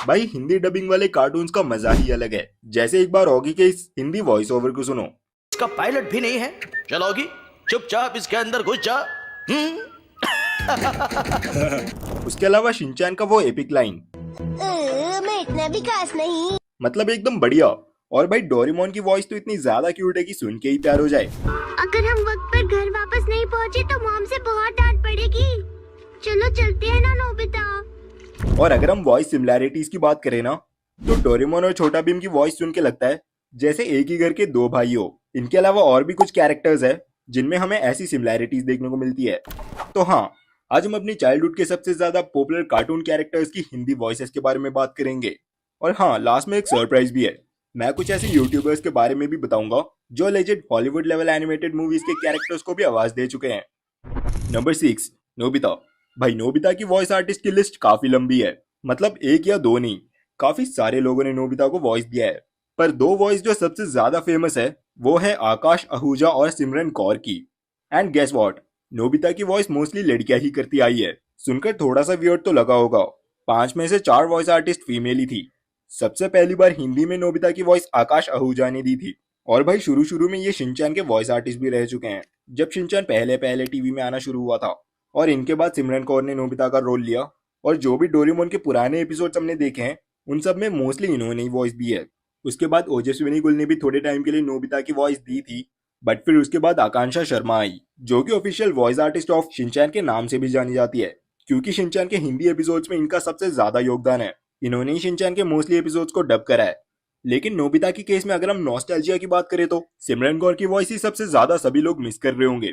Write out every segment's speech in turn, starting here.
भाई हिंदी डबिंग वाले कार्टून्स का मजा ही अलग है। जैसे एक बार ऑगी के इस हिंदी वॉइस ओवर को सुनो। इसका पायलट भी नहीं है। चलोगी चुपचाप इसके अंदर घुस जा। उसके अलावा शिनचैन का वो एपिक लाइन, मैं इतना भी खास नहीं। मतलब एकदम बढ़िया। और भाई डोरेमोन की वॉइस तो इतनी ज्यादा क्यूट है कि सुन के ही प्यार हो जाए। अगर हम वक्त पर घर वापस नहीं पहुँचे तो मॉम से बहुत डांट पड़ेगी। चलो चलते हैं ना नोबिता। और अगर हम वॉइस सिमिलैरिटीज की बात करें ना, तो डोरेमोन और छोटा भीम की वॉइस सुन के लगता है जैसे एक ही घर के दो भाई हो। इनके अलावा और भी कुछ कैरेक्टर्स है जिनमें हमें ऐसी सिमिलैरिटीज देखने को मिलती है। तो हाँ, आज हम अपनी चाइल्डहुड के सबसे ज्यादा पॉपुलर कार्टून कैरेक्टर्स की हिंदी वॉइसेस के बारे में बात करेंगे। और हाँ, लास्ट में एक सरप्राइज भी है। मैं कुछ ऐसे यूट्यूबर्स के बारे में भी बताऊंगा जो legend Hollywood level animated movies के कैरेक्टर्स को भी आवाज दे चुके हैं। Number 6, Nobita. भाई नोबिता की वॉइस आर्टिस्ट की लिस्ट काफी लंबी है। मतलब एक या दो नहीं, काफी सारे लोगों ने नोबिता को वॉइस दिया है। पर दो वॉइस जो सबसे ज्यादा फेमस है वो है आकाश आहूजा और सिमरन कौर की। एंड गेस व्हाट, नोबिता की वॉइस मोस्टली लड़कियां ही करती आई है। सुनकर थोड़ा सा वियर्ड तो लगा होगा। 5 में से 4 वॉइस आर्टिस्ट फीमेल ही थी। सबसे पहली बार हिंदी में नोबिता की वॉइस आकाश आहूजा ने दी थी। और भाई शुरू शुरू में ये शिनचैन के वॉइस आर्टिस्ट भी रह चुके हैं, जब शिनचैन पहले पहले टीवी में आना शुरू हुआ था। और इनके बाद सिमरन कौर ने नोबिता का रोल लिया। और जो भी डोरेमोन के पुराने एपिसोड्स हमने देखे हैं उन सब में मोस्टली इन्होंने ही वॉइस दी है। उसके बाद ओजस्विनी गुल ने भी थोड़े टाइम के लिए नोबिता की वॉइस दी थी। बट फिर उसके बाद आकांक्षा शर्मा आई, जो कि official voice artist of Shinchan के नाम से भी जानी जाती है, क्योंकि शिनचैन के हिंदी एपिसोड्स में इनका सबसे ज्यादा योगदान है। इन्होंने ही शिनचैन के मोस्टली एपिसोड्स को डब करा है। लेकिन नोबिता की केस में अगर हम नॉस्टैल्जिया की बात करें तो सिमरन कौर की वॉइस ही सबसे ज्यादा सभी लोग मिस कर रहे होंगे।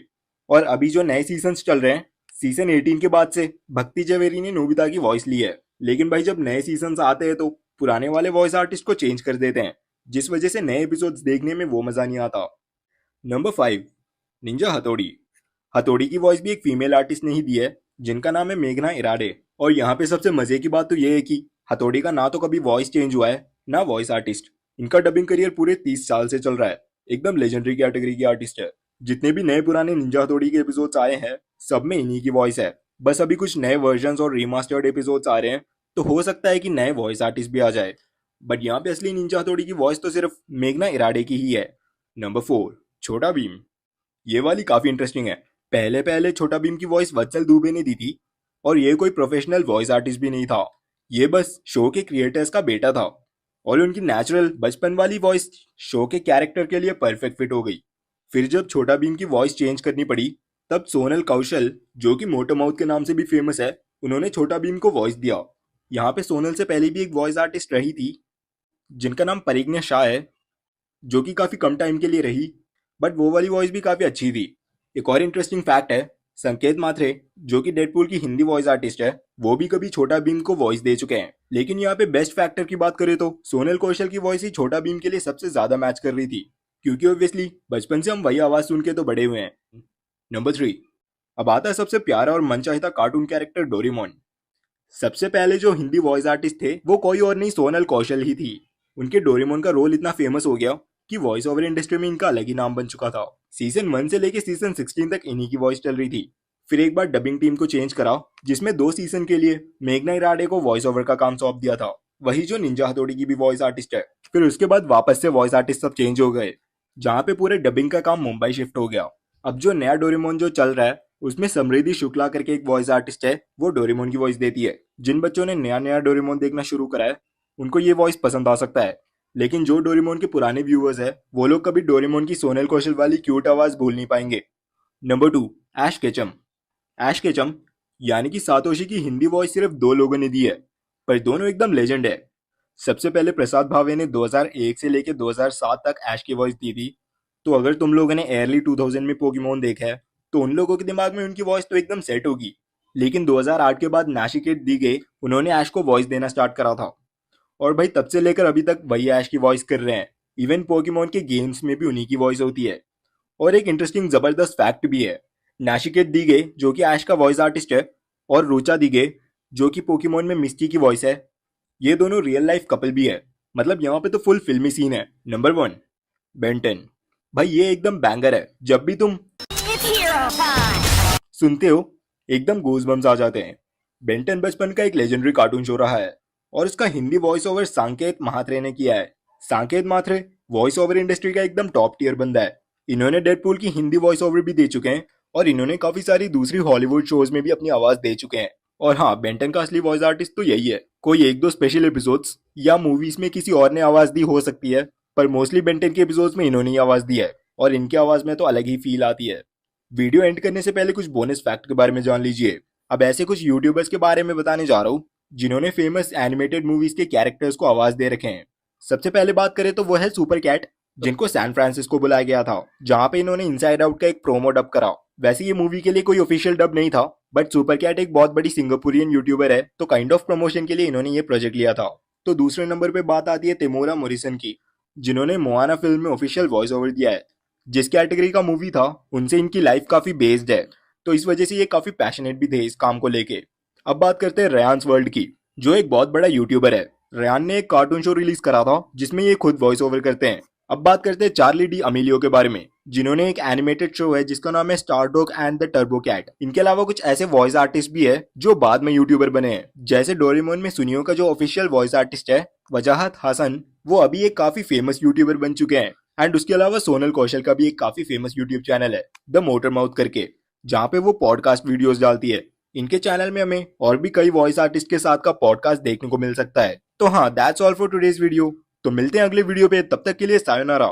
और अभी जो नए सीजन्स चल रहे हैं, सीजन 18 के बाद से भक्ति जवेरी ने नोबिता की वॉइस ली है। लेकिन भाई जब नए सीजन्स आते हैं तो पुराने वाले वॉइस आर्टिस्ट को चेंज कर देते हैं, जिस वजह से नए एपिसोड्स देखने में वो मजा नहीं आता। नंबर 5, निंजा हथौड़ी। हथौड़ी की वॉइस भी एक फीमेल आर्टिस्ट ने ही दी है, जिनका नाम है मेघना इराडे। और यहाँ पे सबसे मजे की बात तो ये है कि हथौड़ी का ना तो कभी वॉइस चेंज हुआ है ना वॉइस आर्टिस्ट। इनका डबिंग करियर पूरे 30 साल से चल रहा है। एकदम लेजेंडरी कैटेगरी की आर्टिस्ट है। जितने भी नए पुराने निंजा हथौड़ी के एपिसोड्स आए हैं सब में इन्हीं की वॉइस है। बस अभी कुछ नए वर्जन्स और रीमास्टर्ड एपिसोड्स आ रहे हैं, तो हो सकता है कि नए वॉइस आर्टिस्ट भी आ जाए। बट यहाँ पे असली निंजा हथौड़ी की वॉइस तो सिर्फ मेघना इराडे की ही है। नंबर 4, छोटा भीम। ये वाली काफी इंटरेस्टिंग है। पहले पहले छोटा भीम की वॉइस वत्सल दुबे ने दी थी। और ये कोई प्रोफेशनल वॉइस आर्टिस्ट भी नहीं था, ये बस शो के क्रिएटर्स का बेटा था। और उनकी नेचुरल बचपन वाली वॉइस शो के कैरेक्टर के लिए परफेक्ट फिट हो गई। फिर जब छोटा भीम की वॉइस चेंज करनी पड़ी, तब सोनल कौशल, जो कि मोटो माउथ के नाम से भी फेमस है, उन्होंने छोटा भीम को वॉइस दिया। यहाँ पे सोनल से पहले भी एक वॉइस आर्टिस्ट रही थी जिनका नाम परिज्ञा शाह है, जो कि काफी कम टाइम के लिए रही। बट वो वाली वॉइस भी काफी अच्छी थी। एक और इंटरेस्टिंग फैक्ट है, संकेत माथुरे, जो कि डेडपूल की हिंदी वॉइस आर्टिस्ट है, वो भी कभी छोटा भीम को वॉइस दे चुके हैं। लेकिन यहाँ पे बेस्ट फैक्टर की बात करें तो सोनल कौशल की वॉइस ही छोटा भीम के लिए सबसे ज्यादा मैच कर रही थी, क्योंकि ऑब्वियसली बचपन से हम वही आवाज सुन के तो बड़े हुए हैं। नंबर 3, अब आता है सबसे प्यारा और मनचाहिता कार्टून कैरेक्टर डोरेमोन। सबसे पहले जो हिंदी वॉइस आर्टिस्ट थे वो कोई और नहीं, सोनल कौशल ही थी। उनके डोरेमोन का रोल इतना फेमस हो गया कि वॉइस ओवर इंडस्ट्री में इनका अलग ही नाम बन चुका था। सीजन 1 से लेके सीजन 16 तक इन्हीं की वॉइस चल रही थी। फिर एक बार डबिंग टीम को चेंज करा, जिसमें 2 सीजन के लिए मेघना इराडे को वॉइस ओवर का काम सौंप दिया था, वही जो निंजा हथौड़ी की भी वॉइस आर्टिस्ट है। फिर उसके बाद वापस से वॉइस आर्टिस्ट सब चेंज हो गए, जहाँ पे पूरे डबिंग का काम मुंबई शिफ्ट हो गया। अब जो नया डोरेमोन जो चल रहा है उसमें समृद्धि शुक्ला करके एक वॉइस आर्टिस्ट है, वो डोरेमोन की वॉइस देती है। जिन बच्चों ने नया नया डोरेमोन देखना शुरू करा है उनको ये वॉइस पसंद आ सकता है। लेकिन जो डोरेमोन के पुराने व्यूअर्स है वो लोग कभी डोरेमोन की सोनल कौशल वाली क्यूट आवाज भूल नहीं पाएंगे। नंबर 2, ऐश केचम। ऐश केचम यानी कि सातोशी की हिंदी वॉइस सिर्फ 2 लोगों ने दी है, पर दोनों एकदम लेजेंड है। सबसे पहले प्रसाद भावे ने 2001 से लेकर 2007 तक ऐश की वॉइस दी थी। तो अगर तुम लोगों ने अर्ली 2000 में पोकेमोन देखा है तो उन लोगों के दिमाग में उनकी वॉइस तो एकदम सेट होगी। लेकिन 2008 के बाद नाशिकेट दी गई, उन्होंने ऐश को वॉइस देना स्टार्ट करा था। और भाई तब से लेकर अभी तक वही ऐश की वॉइस कर रहे हैं। इवन पोकेमोन के गेम्स में भी उन्हीं की वॉइस होती है। और एक इंटरेस्टिंग जबरदस्त फैक्ट भी है, नाशिकेट दीगे जो कि ऐश का वॉइस आर्टिस्ट है, और रुचा दीगे जो कि पोकेमोन में मिस्टी की वॉइस है, ये दोनों रियल लाइफ कपल भी है। मतलब यहाँ पे तो फुल फिल्मी सीन है। Number 1, Benton. भाई ये एकदम बैंगर है। जब भी तुम सुनते हो एकदम गूज़बम्स आ जाते हैं। बेंटन बचपन का एक लेजेंडरी कार्टून शो रहा है। और उसका हिंदी वॉइस ओवर सांकेत म्हात्रे ने किया है। सांकेत म्हात्रे वॉइस ओवर इंडस्ट्री का एकदम टॉप टियर बंदा है। इन्होंने डेडपूल की हिंदी वॉइस ओवर भी दे चुके हैं और इन्होंने काफी सारी दूसरी हॉलीवुड शोज में भी अपनी आवाज दे चुके हैं। और हाँ, बेंटन का असली वॉइस आर्टिस्ट तो यही है। कोई एक दो स्पेशल एपिसोड्स या मूवीज में किसी और ने आवाज दी हो सकती है, पर मोस्टली बेंटन के एपिसोड्स में इन्होंने ही आवाज दी है और इनकी आवाज में तो अलग ही फील आती है। वीडियो एंड करने से पहले कुछ बोनस फैक्ट के बारे में जान लीजिए। अब ऐसे कुछ यूट्यूबर्स के बारे में बताने जा रहा हूँ जिन्होंने फेमस एनिमेटेड मूवीज के कैरेक्टर्स को आवाज दे रखे हैं। सबसे पहले बात करें तो वो है सुपर कैट, जिनको सैन फ्रांसिस्को बुलाया गया था, जहाँ पे इन्होंने इनसाइड आउट का एक प्रोमो डब करा। वैसे ये मूवी के लिए कोई ऑफिशियल डब नहीं था, बट सुपर कैट एक बहुत बड़ी सिंगापुरियन यूट्यूबर है, तो काइंड ऑफ प्रमोशन के लिए इन्होंने ये प्रोजेक्ट लिया था। तो दूसरे नंबर पे बात आती है तेमोरा मोरिसन की, जिन्होंने मोआना फिल्म में ऑफिशियल वॉइस ओवर दिया है। जिस कैटेगरी का मूवी था उनसे इनकी लाइफ काफी बेस्ड है, तो इस वजह से ये काफी पैशनेट भी थे इस काम को लेके। अब बात करते हैं रेयांस वर्ल्ड की, जो एक बहुत बड़ा यूट्यूबर है। रेयान ने एक कार्टून शो रिलीज करा था जिसमें ये खुद वॉइस ओवर करते हैं। अब बात करते हैं चार्ली डी अमीलियो के बारे में, जिन्होंने एक एनिमेटेड शो है जिसका नाम है star dog and the turbo cat. इनके अलावा कुछ ऐसे वॉइस आर्टिस्ट भी है जो बाद में यूट्यूबर बने हैं, जैसे डोरेमोन में सुनियो का जो ऑफिशियल वॉइस आर्टिस्ट है वजाहत हसन, वो अभी एक काफी फेमस यूट्यूबर बन चुके हैं। एंड उसके अलावा सोनल कौशल का भी एक काफी फेमस यूट्यूब चैनल है द मोटर माउथ करके, जहाँ पे वो पॉडकास्ट वीडियोस डालती है। इनके चैनल में हमें और भी कई वॉइस आर्टिस्ट के साथ का पॉडकास्ट देखने को मिल सकता है। तो हाँ, that's all for today's video. तो मिलते हैं अगले वीडियो पे, तब तक के लिए सायोनारा।